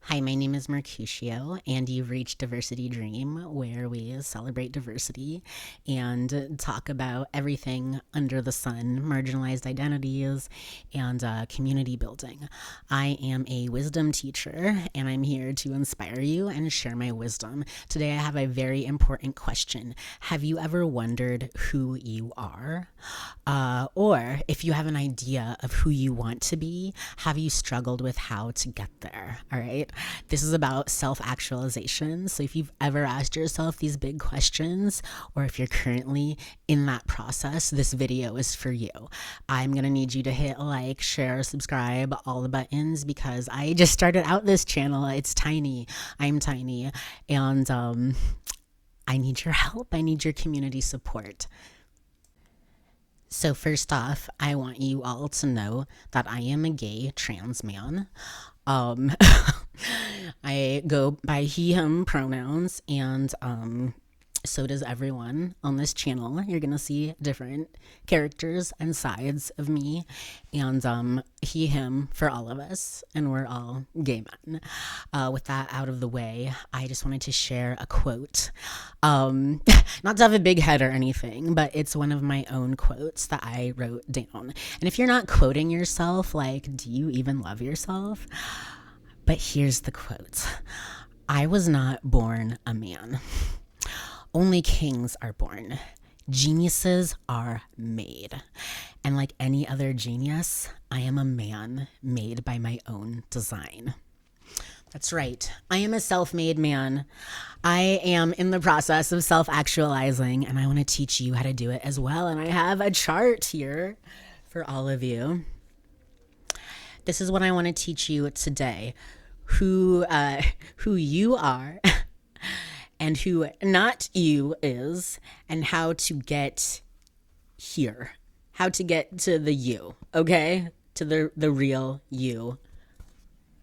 Hi, my name is Mercutio, and you've reached Diversity Dream, where we celebrate diversity and talk about everything under the sun, marginalized identities, and community building. I am a wisdom teacher, and I'm here to inspire you and share my wisdom. Today, I have a very important question. Have you ever wondered who you are? Or if you have an idea of who you want to be, have you struggled with how to get there? All right. This is about self-actualization. So if you've ever asked yourself these big questions, or if you're currently in that process, this video is for you. I'm going to need you to hit like, share, subscribe, all the buttons, because I just started out this channel. It's tiny. I'm tiny. And I need your help. I need your community support. So first off, I want you all to know that I am a gay trans man. I go by he, him pronouns, and so does everyone on this channel. You're gonna see different characters and sides of me, and he, him for all of us, and we're all gay men. With that out of the way, I just wanted to share a quote. Not to have a big head or anything, but it's one of my own quotes that I wrote down. And if you're not quoting yourself, like, do you even love yourself? But here's the quote. I was not born a man. Only kings are born. Geniuses are made. And like any other genius, I am a man made by my own design. That's right. I am a self-made man. I am in the process of self-actualizing, and I want to teach you how to do it as well. And I have a chart here for all of you. This is what I want to teach you today. Who you are and who not you is, and how to get here. How to get to the you, okay? To the real you.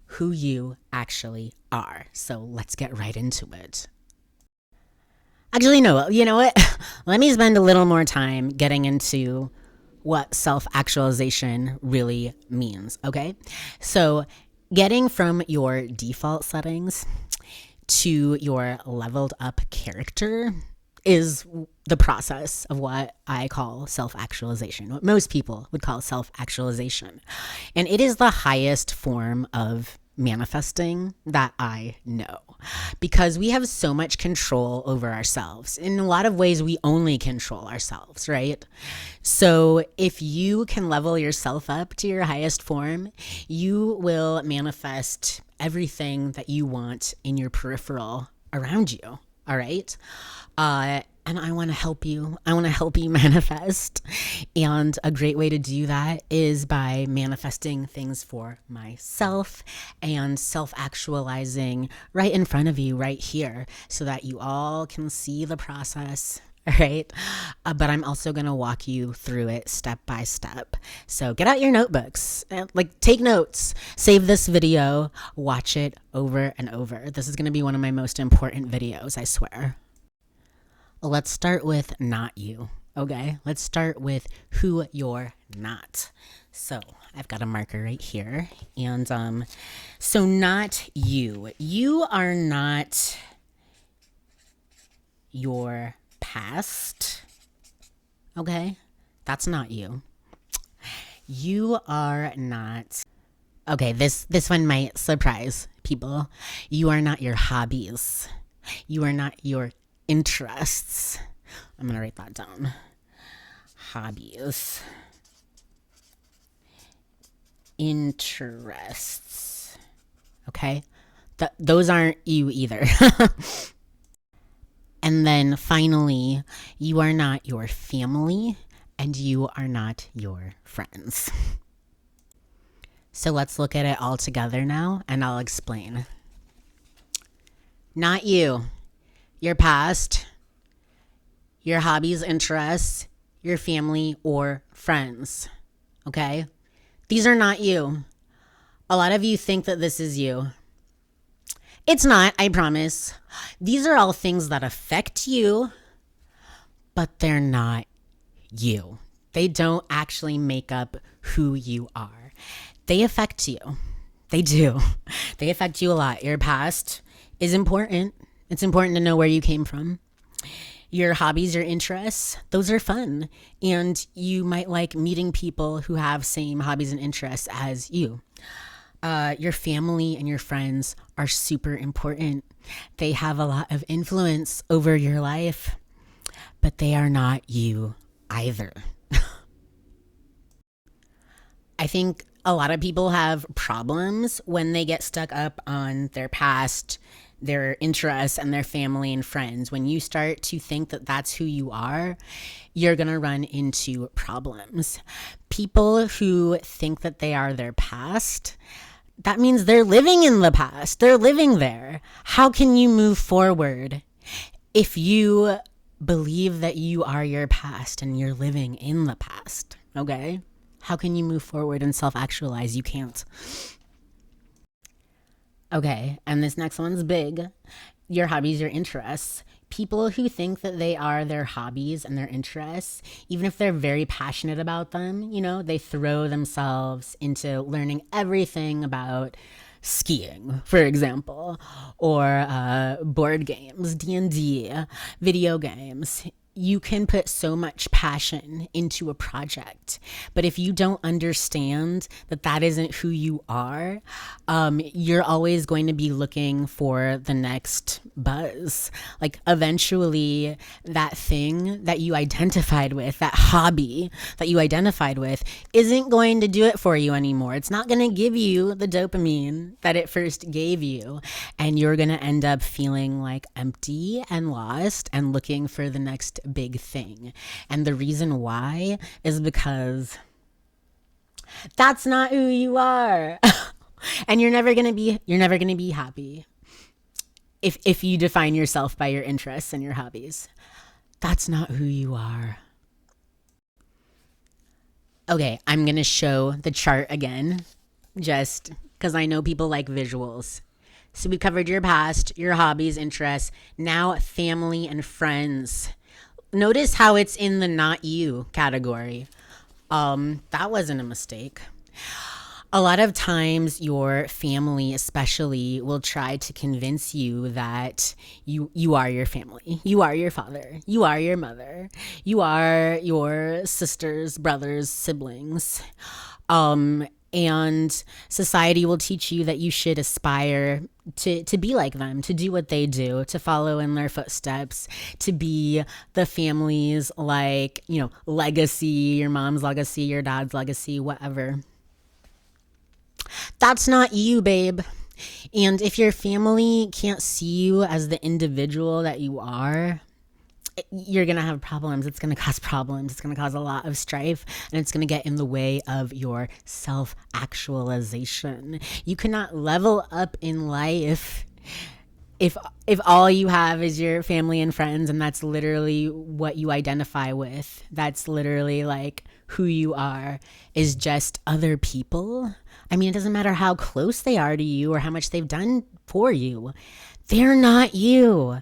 Who you actually are. So let's get right into it. Actually, no, you know what? Let me spend a little more time getting into what self-actualization really means, okay? So getting from your default settings to your leveled up character is the process of what I call self-actualization, what most people would call self-actualization. And it is the highest form of manifesting that I know, because we have so much control over ourselves. In a lot of ways, we only control ourselves, right? So if you can level yourself up to your highest form, you will manifest everything that you want in your peripheral around you. All right. And I want to help you. I want to help you manifest. And a great way to do that is by manifesting things for myself and self-actualizing right in front of you, right here, so that you all can see the process. All right. But I'm also going to walk you through it step by step. So get out your notebooks, like take notes, save this video, watch it over and over. This is going to be one of my most important videos, I swear. Let's start with not you, okay? Let's start with who you're not. So I've got a marker right here. And so not you. You are not your past, okay? That's not you. You are not, okay, this one might surprise people. You are not your hobbies. You are not your interests. I'm going to write that down. Hobbies. Interests. Okay? Those aren't you either. And then finally, you are not your family and you are not your friends. So let's look at it all together now and I'll explain. Not you. Your past, your hobbies, interests, your family, or friends, okay? These are not you. A lot of you think that this is you. It's not, I promise. These are all things that affect you, but they're not you. They don't actually make up who you are. They affect you. They do. They affect you a lot. Your past is important. It's important to know where you came from. Your hobbies, your interests, those are fun. And you might like meeting people who have same hobbies and interests as you. Your family and your friends are super important. They have a lot of influence over your life, but they are not you either. I think a lot of people have problems when they get stuck up on their past, their interests, and their family and friends. When you start to think that that's who you are, you're going to run into problems. People who think that they are their past, that means they're living in the past. They're living there. How can you move forward if you believe that you are your past and you're living in the past? Okay? How can you move forward and self-actualize? You can't. Okay, and this next one's big. Your hobbies, your interests. People who think that they are their hobbies and their interests, even if they're very passionate about them, they throw themselves into learning everything about skiing, for example, or board games, D&D, video games. You can put so much passion into a project, but if you don't understand that that isn't who you are, you're always going to be looking for the next buzz. Like eventually that thing that you identified with, that hobby that you identified with, isn't going to do it for you anymore. It's not going to give you the dopamine that it first gave you, and you're going to end up feeling like empty and lost and looking for the next big thing. And the reason why is because that's not who you are. And you're never going to be happy if you define yourself by your interests and your hobbies. That's not who you are. Okay, I'm going to show the chart again just cuz I know people like visuals. So we covered your past, your hobbies, interests, now family and friends. Notice how it's in the not you category. That wasn't a mistake. A lot of times your family especially will try to convince you that you are your family. You are your father. You are your mother. You are your sisters, brothers, siblings. And society will teach you that you should aspire to be like them, to do what they do, to follow in their footsteps, to be the family's legacy, your mom's legacy, your dad's legacy, whatever. That's not you, babe. And if your family can't see you as the individual that you are, you're going to have problems. It's going to cause problems. It's going to cause a lot of strife, and it's going to get in the way of your self-actualization. You cannot level up in life if all you have is your family and friends, and that's literally what you identify with. That's literally like who you are, is just other people. I mean, it doesn't matter how close they are to you or how much they've done for you. They're not you.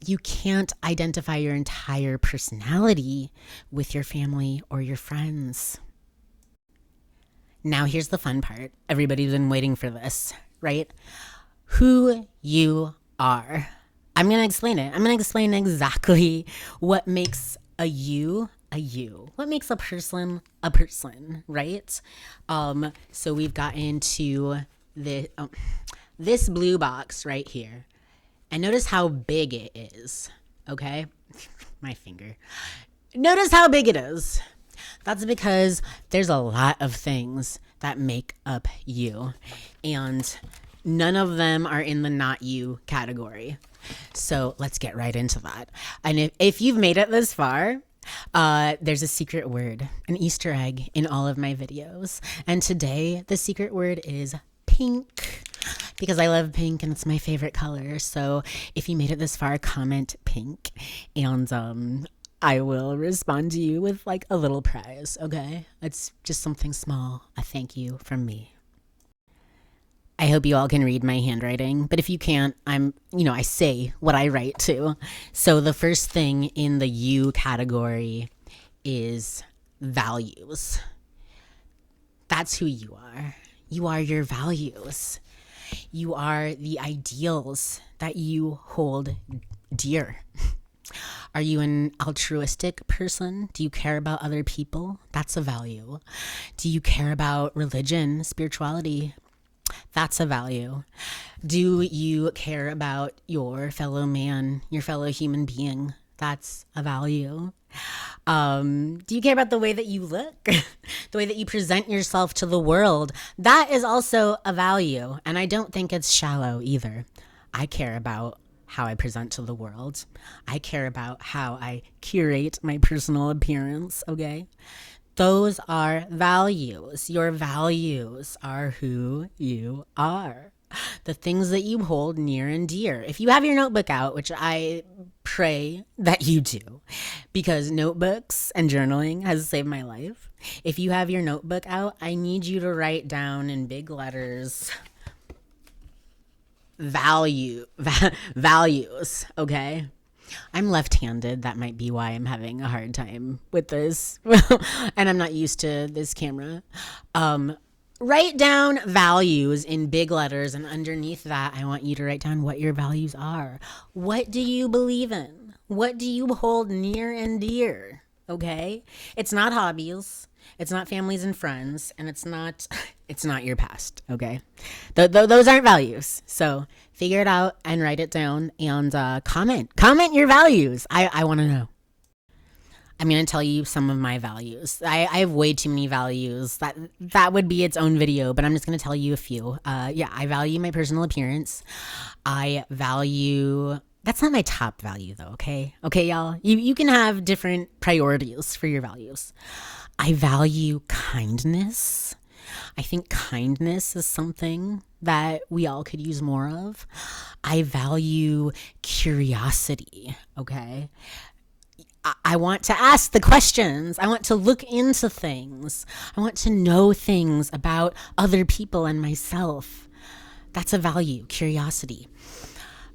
You can't identify your entire personality with your family or your friends. Now here's the fun part. Everybody's been waiting for this, right? Who you are. I'm going to explain it. I'm going to explain exactly what makes a you a you. What makes a person, right? So we've got into this blue box right here. And notice how big it is, okay? My finger. Notice how big it is. That's because there's a lot of things that make up you. And none of them are in the not you category. So let's get right into that. And if you've made it this far, there's a secret word, an Easter egg in all of my videos. And today, the secret word is pink. Because I love pink and it's my favorite color. So if you made it this far, comment pink, and I will respond to you with like a little prize, okay? It's just something small, a thank you from me. I hope you all can read my handwriting, but if you can't, I say what I write too. So the first thing in the you category is values. That's who you are. You are your values. You are the ideals that you hold dear. Are you an altruistic person? Do you care about other people? That's a value. Do you care about religion, spirituality? That's a value. Do you care about your fellow man, your fellow human being? That's a value. Do you care about the way that you look, the way that you present yourself to the world? That is also a value. And I don't think it's shallow either. I care about how I present to the world. I care about how I curate my personal appearance, okay? Those are values. Your values are who you are. The things that you hold near and dear. If you have your notebook out, which I pray that you do, because notebooks and journaling has saved my life. If you have your notebook out, I need you to write down in big letters values, okay? I'm left-handed. That might be why I'm having a hard time with this. And I'm not used to this camera. Write down values in big letters, and underneath that, I want you to write down what your values are. What do you believe in? What do you hold near and dear? Okay? It's not hobbies. It's not families and friends, and it's not your past, okay? Those aren't values. So figure it out and write it down, and comment your values. I want to know. I'm going to tell you some of my values. I have way too many values. That would be its own video, but I'm just going to tell you a few. I value my personal appearance. I value... That's not my top value, though, okay? Okay, y'all? You can have different priorities for your values. I value kindness. I think kindness is something that we all could use more of. I value curiosity, okay? I want to ask the questions. I want to look into things. I want to know things about other people and myself. That's a value, curiosity.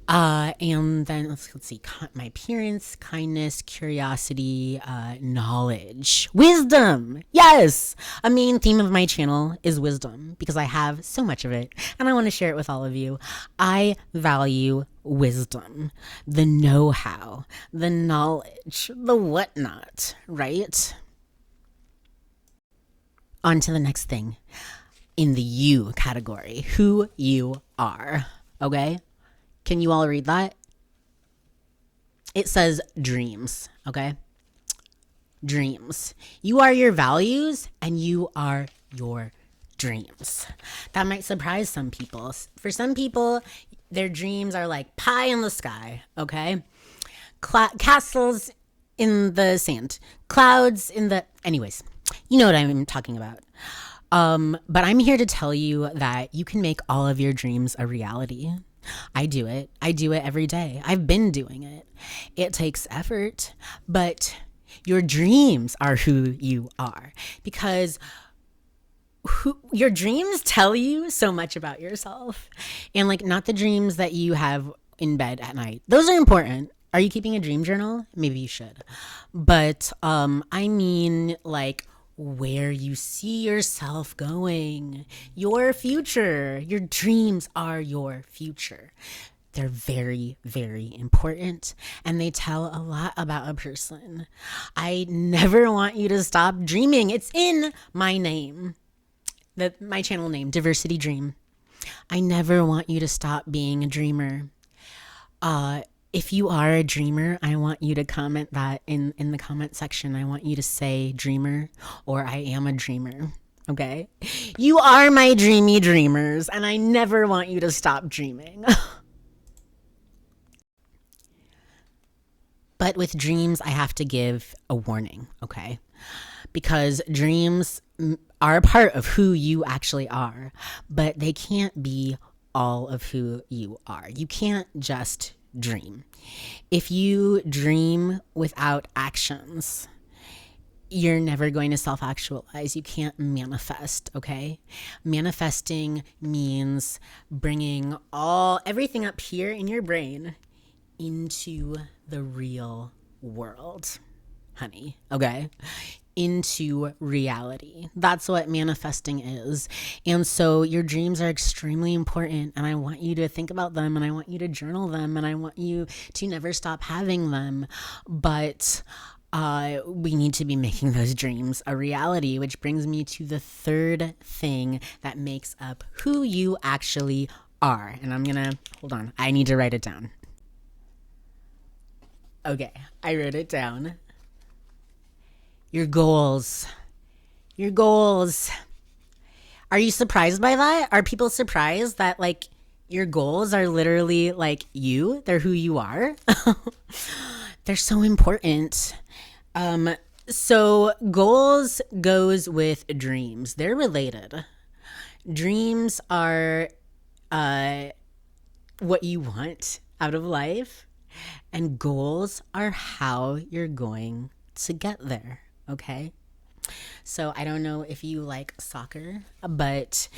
And then let's see, my appearance, kindness, curiosity, knowledge, wisdom. Yes. A main theme of my channel is wisdom because I have so much of it and I want to share it with all of you. I value wisdom, the know-how, the knowledge, the whatnot, right? On to the next thing in the you category, who you are, okay? Can you all read that? It says dreams, okay? Dreams. You are your values and you are your dreams. That might surprise some people. For some people, their dreams are like pie in the sky, okay? Castles in the sand. Clouds in the... Anyways, you know what I'm talking about. But I'm here to tell you that you can make all of your dreams a reality. I do it. I do it every day. I've been doing it. It takes effort, but your dreams are who you are because your dreams tell you so much about yourself, and like not the dreams that you have in bed at night. Those are important. Are you keeping a dream journal? Maybe you should. But I mean like where you see yourself going, your future. Your dreams are your future. They're very, very important, and they tell a lot about a person. I never want you to stop dreaming. It's in my name, my channel name, Diversity Dream. I never want you to stop being a dreamer. If you are a dreamer, I want you to comment that in the comment section. I want you to say dreamer or I am a dreamer. Okay? You are my dreamy dreamers, and I never want you to stop dreaming. But with dreams, I have to give a warning, okay? Because dreams are a part of who you actually are, but they can't be all of who you are. You can't just dream. If you dream without actions, you're never going to self-actualize. You can't manifest, okay? Manifesting means bringing everything up here in your brain into the real world, honey, okay? into reality. That's what manifesting is. And so your dreams are extremely important, and I want you to think about them, and I want you to journal them, and I want you to never stop having them. But we need to be making those dreams a reality, which brings me to the third thing that makes up who you actually are. And I'm gonna, hold on, I need to write it down. Okay, I wrote it down. Your goals. Your goals. Are you surprised by that? Are people surprised that, like, your goals are literally like you? They're who you are? They're so important. So goals goes with dreams. They're related. Dreams are what you want out of life, and goals are how you're going to get there. Okay. So I don't know if you like soccer, but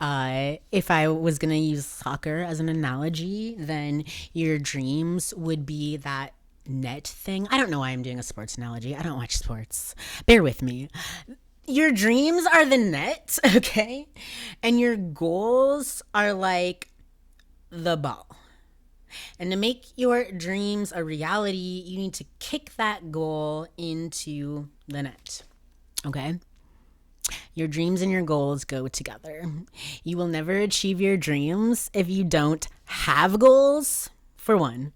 if I was going to use soccer as an analogy, then your dreams would be that net thing. I don't know why I'm doing a sports analogy. I don't watch sports. Bear with me. Your dreams are the net, okay? And your goals are like the ball. And to make your dreams a reality, you need to kick that goal into the net. Okay? Your dreams and your goals go together. You will never achieve your dreams if you don't have goals, for one,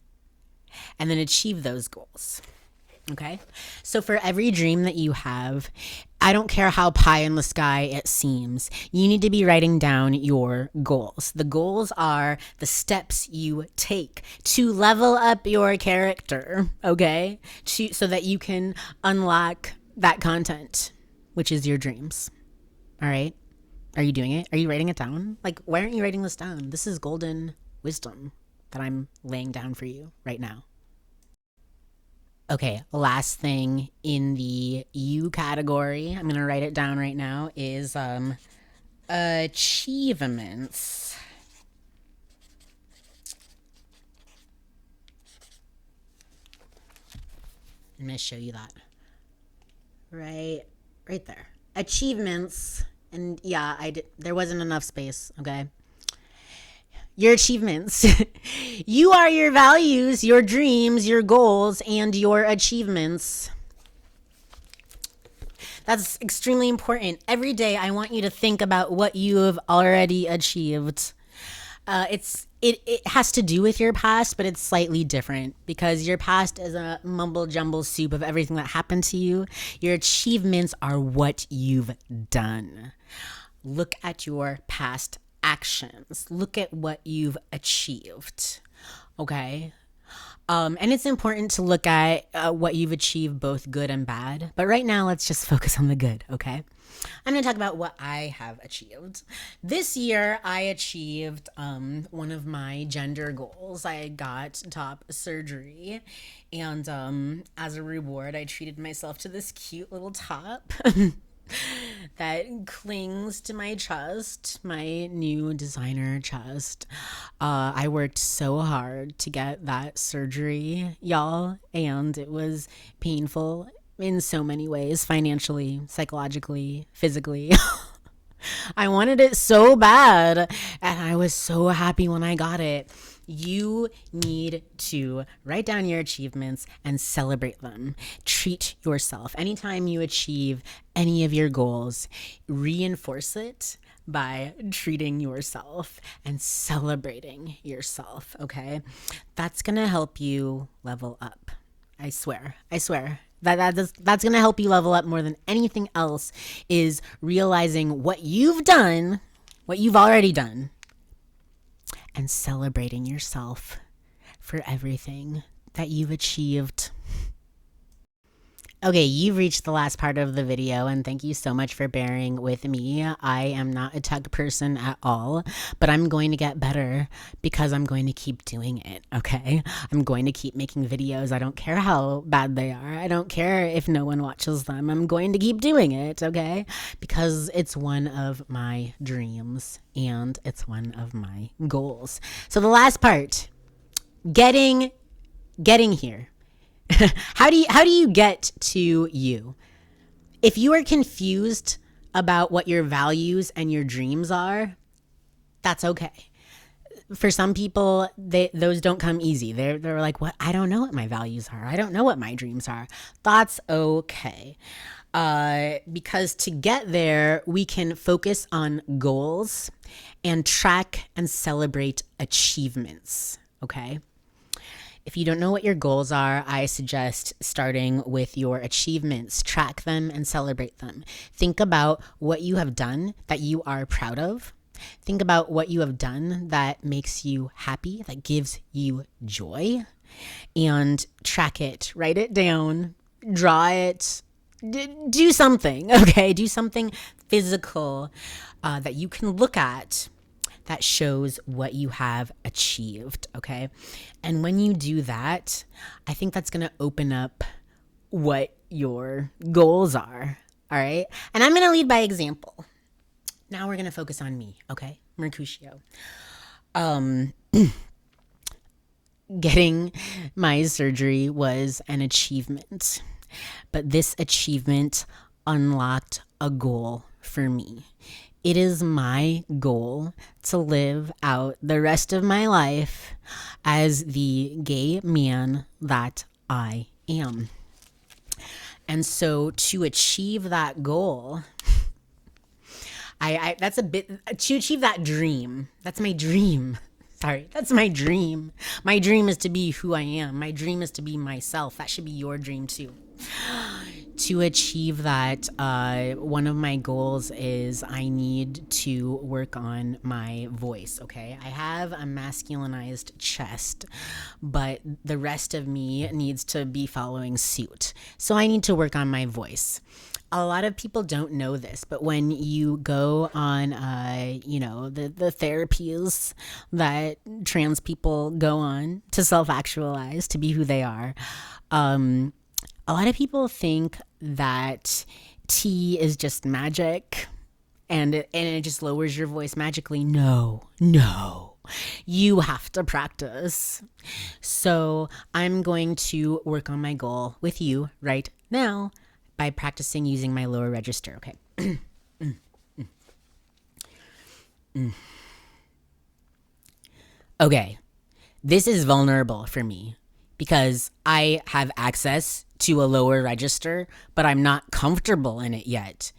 and then achieve those goals. Okay? So for every dream that you have, I don't care how pie in the sky it seems, you need to be writing down your goals. The goals are the steps you take to level up your character, okay? So that you can unlock that content, which is your dreams. All right? Are you doing it? Are you writing it down? Like, why aren't you writing this down? This is golden wisdom that I'm laying down for you right now. Okay, last thing in the you category, I'm going to write it down right now, is achievements. I'm going to show you that. Right there. Achievements. And yeah, there wasn't enough space, okay? Your achievements. You are your values, your dreams, your goals, and your achievements. That's extremely important. Every day, I want you to think about what you have already achieved. It has to do with your past, but it's slightly different because your past is a mumble jumble soup of everything that happened to you. Your achievements are what you've done. Look at your past actions. Look at what you've achieved. Okay? And it's important to look at what you've achieved, both good and bad. But right now, let's just focus on the good, okay? I'm going to talk about what I have achieved. This year, I achieved one of my gender goals. I got top surgery. And as a reward, I treated myself to this cute little top that clings to my chest, my new designer chest. I worked so hard to get that surgery, y'all, and it was painful in so many ways, financially, psychologically, physically. I wanted it so bad, and I was so happy when I got it. You need to write down your achievements and celebrate them. Treat yourself. Anytime you achieve any of your goals, reinforce it by treating yourself and celebrating yourself, okay? That's going to help you level up. I swear. That's going to help you level up more than anything else, is realizing what you've done, what you've already done, and celebrating yourself for everything that you've achieved. Okay, you've reached the last part of the video, and thank you so much for bearing with me. I am not a tech person at all, but I'm going to get better because I'm going to keep doing it, okay? I'm going to keep making videos. I don't care how bad they are. I don't care if no one watches them. I'm going to keep doing it, okay? Because it's one of my dreams and it's one of my goals. So the last part, getting here. How do you get to you? If you are confused about what your values and your dreams are, that's okay. For some people, those don't come easy. They're like, what? I don't know what my values are. I don't know what my dreams are. That's okay. Because to get there, we can focus on goals and track and celebrate achievements. Okay. If you don't know what your goals are, I suggest starting with your achievements. Track them and celebrate them. Think about what you have done that you are proud of. Think about what you have done that makes you happy, that gives you joy, and track it. Write it down, draw it, do something, okay? Do something physical that you can look at that shows what you have achieved, okay? And when you do that, I think that's going to open up what your goals are, all right? And I'm going to lead by example. Now we're going to focus on me, okay? Mercutio. Getting my surgery was an achievement, but this achievement unlocked a goal for me. It is my goal to live out the rest of my life as the gay man that I am. And so to achieve that goal, that's a bit, to achieve that dream, that's my dream. Sorry, that's my dream. My dream is to be who I am. My dream is to be myself. That should be your dream too. To achieve that, one of my goals is I need to work on my voice, okay? I have a masculinized chest, but the rest of me needs to be following suit. So I need to work on my voice. A lot of people don't know this, but when you go on, the therapies that trans people go on to self-actualize, to be who they are, a lot of people think that tea is just magic and it just lowers your voice magically. No. You have to practice. So I'm going to work on my goal with you right now by practicing using my lower register. Okay. Okay. This is vulnerable for me because I have access to a lower register, but I'm not comfortable in it yet.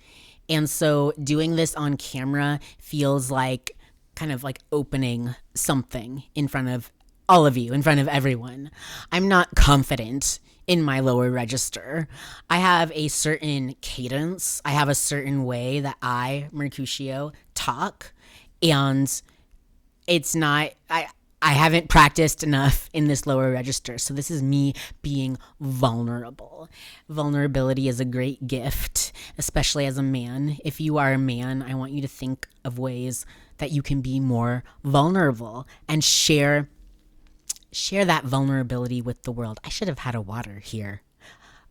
And so doing this on camera feels like kind of like opening something in front of all of you, in front of everyone. I'm not confident in my lower register. I have a certain cadence. I have a certain way that I, Mercutio, talk. And it's not, I haven't practiced enough in this lower register. So this is me being vulnerable. Vulnerability is a great gift, especially as a man. If you are a man, I want you to think of ways that you can be more vulnerable and share that vulnerability with the world. I should have had a water here.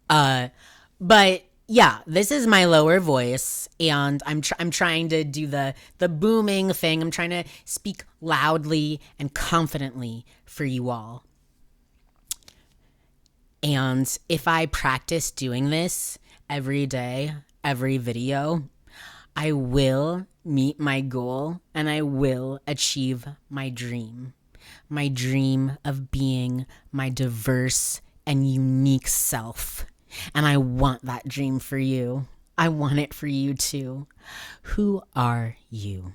But yeah, this is my lower voice, and I'm trying to do the booming thing. I'm trying to speak loudly and confidently for you all. And if I practice doing this every day, every video, I will meet my goal and I will achieve my dream. My dream of being my diverse and unique self. And I want that dream for you. I want it for you too. Who are you?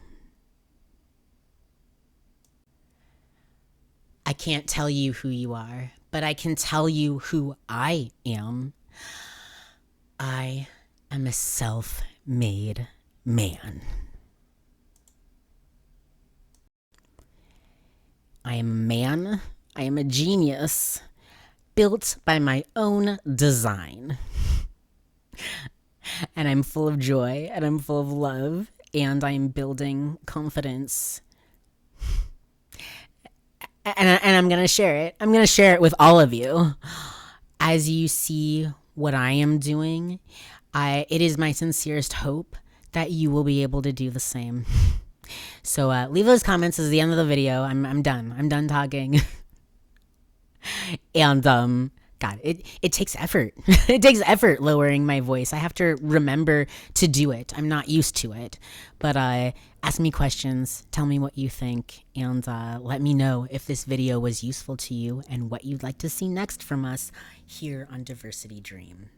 I can't tell you who you are, but I can tell you who I am. I am a self-made man. I am a man. I am a genius. Built by my own design. And I'm full of joy and I'm full of love and I'm building confidence. And I'm going to share it. I'm going to share it with all of you. As you see what I am doing, it is my sincerest hope that you will be able to do the same. So leave those comments at the end of the video. I'm done. I'm done talking. And God, it takes effort. It takes effort lowering my voice. I have to remember to do it. I'm not used to it. But ask me questions, tell me what you think, and let me know if this video was useful to you and what you'd like to see next from us here on Diversity Dream.